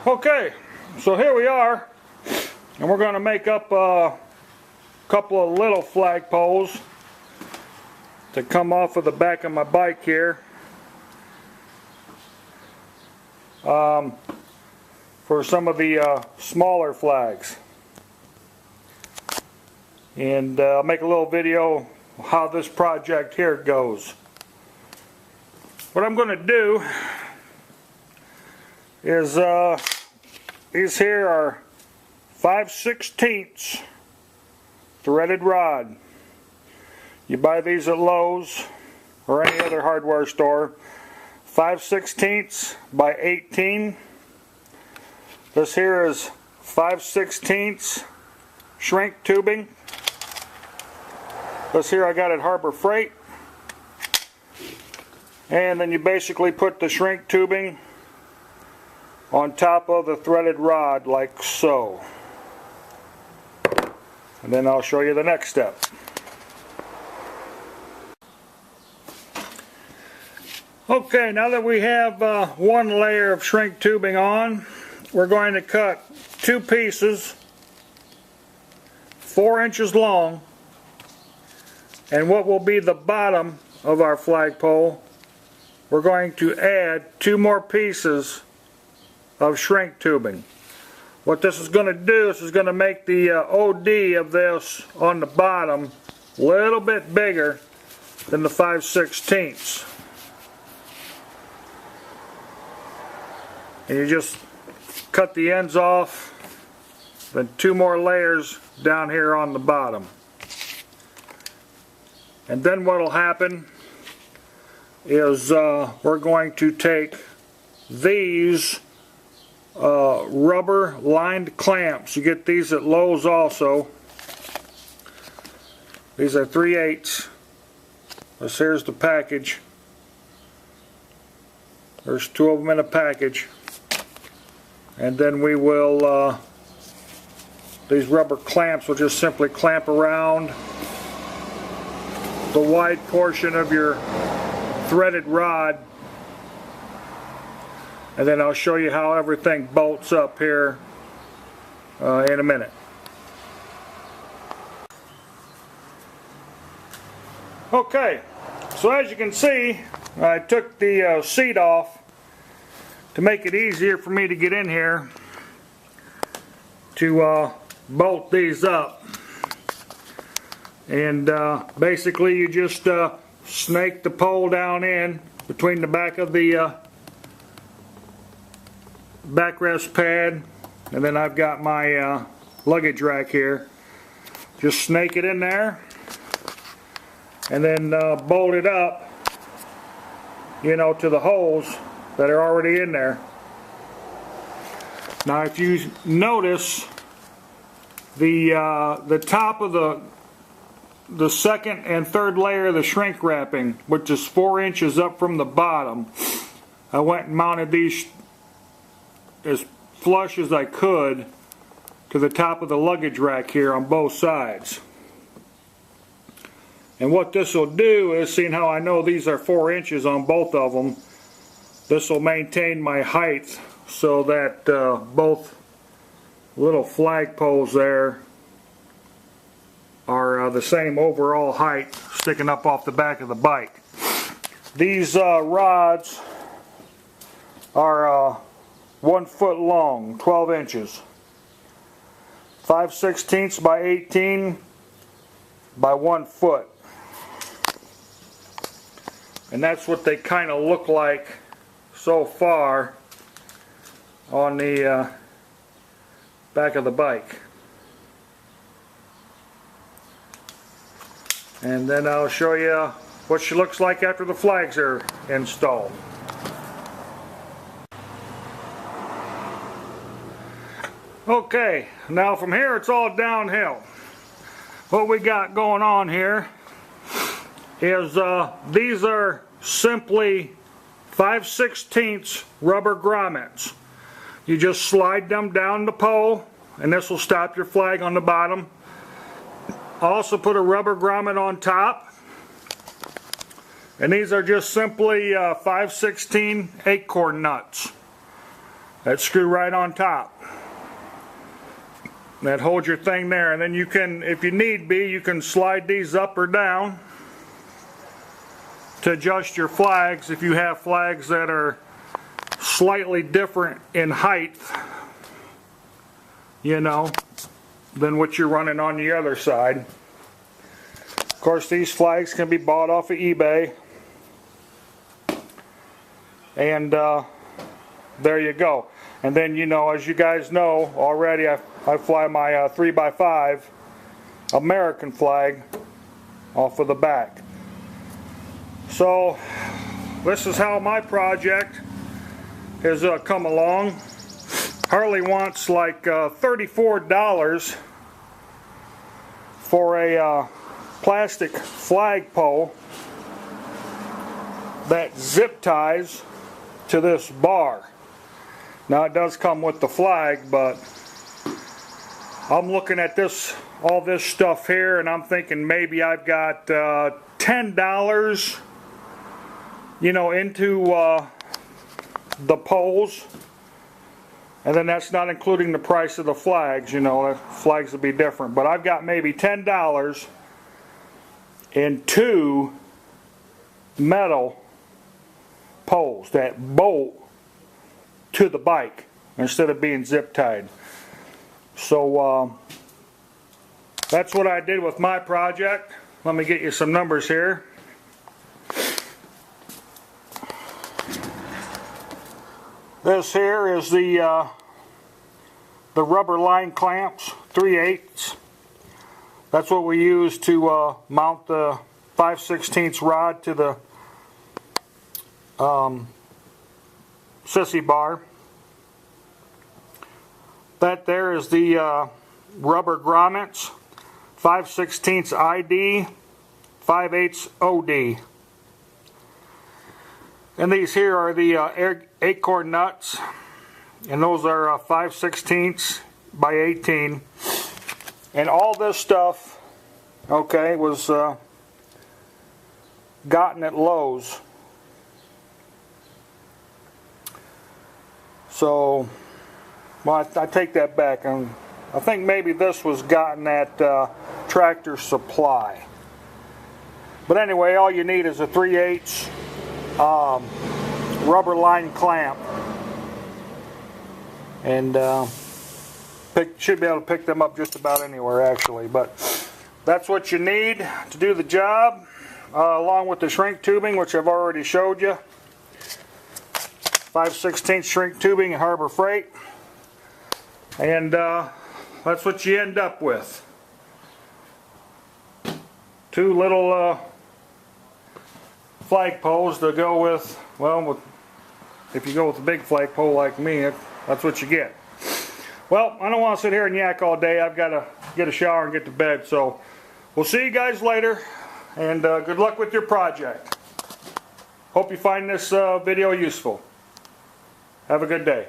Okay, so here we are, and we're going to make up a couple of little flagpoles to come off of the back of my bike here for some of the smaller flags. And I'll make a little video how this project here goes. What I'm going to do is these here are 5/16 threaded rod. You buy these at Lowe's or any other hardware store. 5/16 by 18. This here is 5/16 shrink tubing. This here I got at Harbor Freight. And then you basically put the shrink tubing on top of the threaded rod like so. And then I'll show you the next step. Okay, now that we have one layer of shrink tubing on, we're going to cut two pieces 4 inches long, and what will be the bottom of our flagpole, we're going to add 2 more pieces of shrink tubing. What this is going to do is going to make the OD of this on the bottom a little bit bigger than the 5/16. And you just cut the ends off, then 2 more layers down here on the bottom. And then what will happen is we're going to take these rubber lined clamps. You get these at Lowe's also. These are 3/8. This here's the package. There's 2 of them in a package. And then we will, these rubber clamps will just simply clamp around the wide portion of your threaded rod. And then I'll show you how everything bolts up here in a minute. Okay, so as you can see, I took the seat off to make it easier for me to get in here to bolt these up. And basically you just snake the pole down in between the back of the backrest pad, and then I've got my luggage rack here. Just snake it in there and then bolt it up, you know, to the holes that are already in there. Now if you notice, the top of the second and third layer of the shrink wrapping, which is 4 inches up from the bottom, I went and mounted these as flush as I could to the top of the luggage rack here on both sides. And what this will do is, seeing how I know these are 4 inches on both of them, this will maintain my height so that both little flagpoles there are the same overall height sticking up off the back of the bike. These rods are 1 foot long, 12 inches. 5/16 by 18 by 1 foot. And that's what they kind of look like so far on the back of the bike. And then I'll show you what she looks like after the flags are installed. Okay, now from here it's all downhill. What we got going on here is these are simply 5/16 rubber grommets. You just slide them down the pole and this will stop your flag on the bottom. Also put a rubber grommet on top. And these are just simply 5/16 acorn nuts. that screw right on top. That holds your thing there, and then you can, if you need be, you can slide these up or down to adjust your flags if you have flags that are slightly different in height, you know, than what you're running on the other side. Of course, these flags can be bought off of eBay, and there you go. And then, you know, as you guys know already, I fly my 3x5 American flag off of the back. So this is how my project has come along. Harley wants like $34 for a plastic flagpole that zip ties to this bar. Now it does come with the flag, but I'm looking at this, all this stuff here, and I'm thinking maybe I've got $10, you know, into the poles, and then that's not including the price of the flags. You know, the flags would be different, but I've got maybe $10 in 2 metal poles that bolt to the bike instead of being zip tied. So that's what I did with my project. Let me get you some numbers here. This here is the rubber line clamps, 3/8. That's what we use to mount the 5/16 rod to the sissy bar. That there is the rubber grommets, 5/16 ID, 5/8 OD. And these here are the acorn nuts, and those are 5/16 by 18. And all this stuff, okay, was gotten at Lowe's. So, well, I take that back. I think maybe this was gotten at Tractor Supply. But anyway, all you need is a 3/8 rubber line clamp, and should be able to pick them up just about anywhere, actually. But that's what you need to do the job, along with the shrink tubing, which I've already showed you. 5/16 shrink tubing and Harbor Freight, and that's what you end up with. 2 little flagpoles to go with, well, if you go with a big flagpole like me, that's what you get. Well, I don't want to sit here and yak all day. I've got to get a shower and get to bed. So we'll see you guys later, and good luck with your project. Hope you find this video useful. Have a good day.